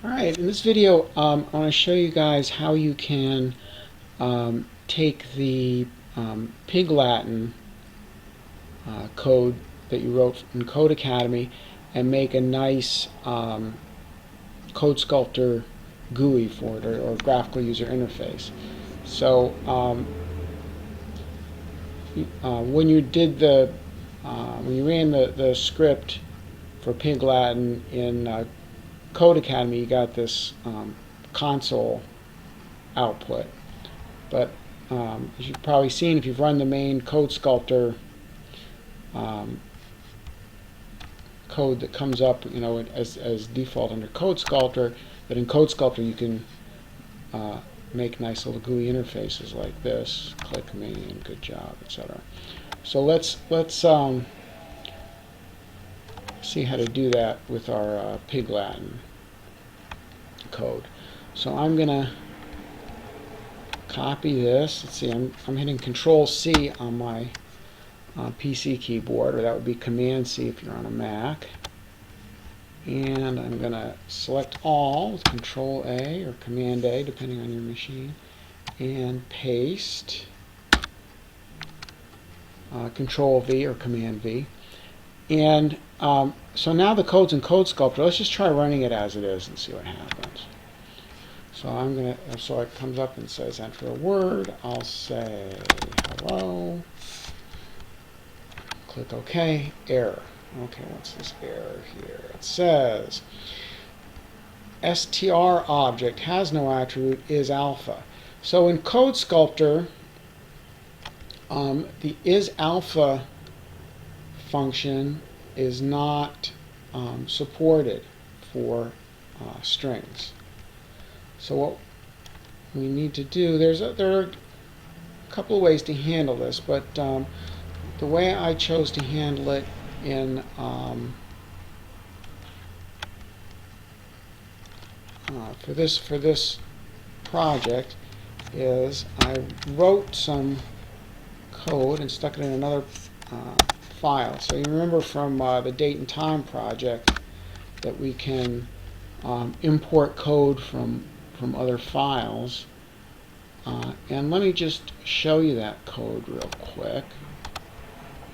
Alright, in this video I want to show you guys how you can take the PygLatin code that you wrote in Code Academy and make a nice CodeSkulpter GUI for it, or graphical user interface. So when you did when you ran the script for PygLatin in Code Academy, you got this console output. But as you've probably seen, if you've run the main CodeSkulpter code that comes up, as default under CodeSkulpter, that in CodeSkulpter you can make nice little GUI interfaces like this. Click me and good job, etc. So let's see how to do that with our PygLatin code. So I'm gonna copy this. Let's see, I'm hitting Control C on my PC keyboard, or that would be Command C if you're on a Mac. And I'm gonna select all with Control A or Command A depending on your machine, and paste. Control V or Command V. And so now the code's in CodeSkulpter. Let's just try running it as it is and see what happens. So so it comes up and says enter a word. I'll say hello. Click OK. Error. Okay, what's this error here? It says str object has no attribute, is alpha. So in CodeSkulpter, the is alpha function is not supported for strings. So what we need to do, there are a couple of ways to handle this, but the way I chose to handle it in for this project is I wrote some code and stuck it in another file. So you remember from the date and time project that we can import code from other files. And let me just show you that code real quick.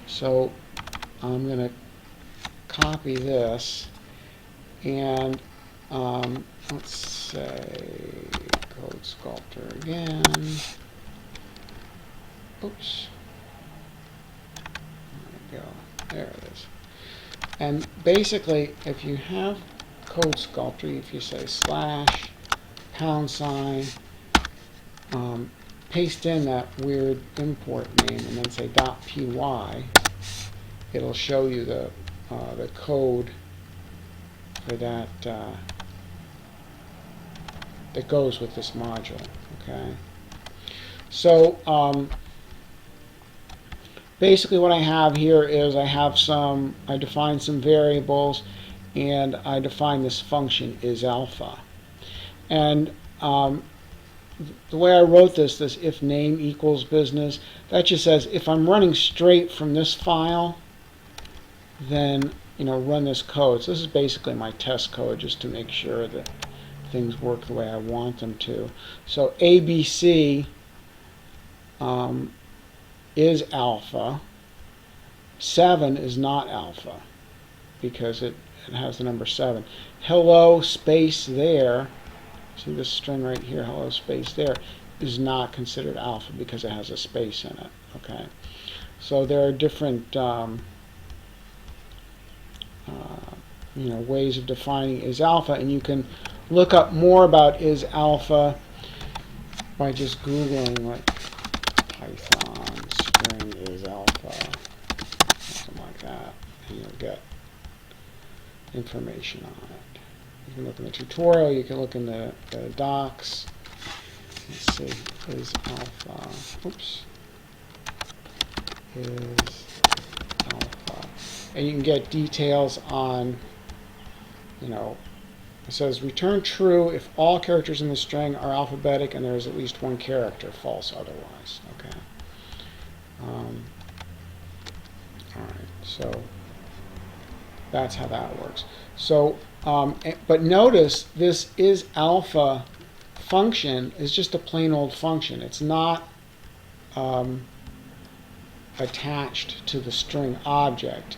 So I'm going to copy this, and let's say CodeSkulpter again. Oops. There we go. There it is. And basically, if you have CodeSkulpter, if you say /# paste in that weird import name and then say .py, it'll show you the code for that that goes with this module. Okay. So basically what I have here is I define some variables, and I define this function is alpha. And the way I wrote this if name equals business, that just says if I'm running straight from this file, then run this code. So this is basically my test code, just to make sure that things work the way I want them to. So ABC is alpha. 7 is not alpha because it has the number 7. Hello space there. See this string right here, hello space there, is not considered alpha because it has a space in it. Okay, so there are different ways of defining is alpha, and you can look up more about is alpha by just googling like Python string is alpha, something like that, and you'll get information on it. You can look in the tutorial, you can look in the docs. Let's see, is alpha, oops, is alpha. And you can get details on, it says return true if all characters in the string are alphabetic and there is at least one character, false otherwise. Okay. Alright, so that's how that works. So But notice this is alpha function is just a plain old function. It's not attached to the string object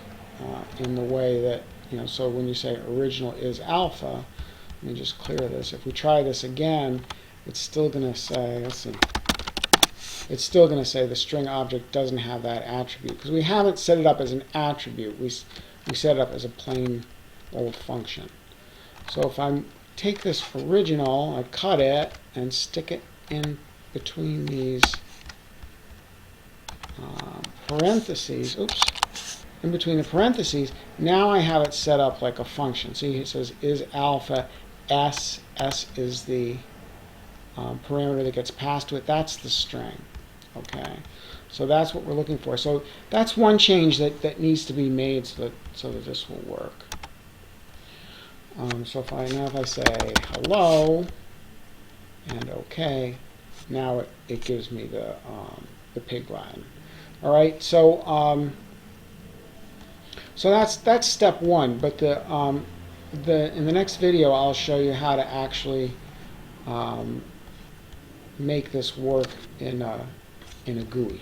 in the way that, so when you say original is alpha, let me just clear this. If we try this again, it's still going to say, let's see, it's still going to say the string object doesn't have that attribute because we haven't set it up as an attribute. We set it up as a plain old function. So if I take this original, I cut it and stick it in between these parentheses, in between the parentheses, now I have it set up like a function. See, it says is alpha s, s is the parameter that gets passed to it. That's the string. Okay, so that's what we're looking for. So that's one change that needs to be made so that this will work. So if I say hello and OK, now it gives me the PygLatin. All right, so so that's step one. But in the next video, I'll show you how to actually make this work in a GUI.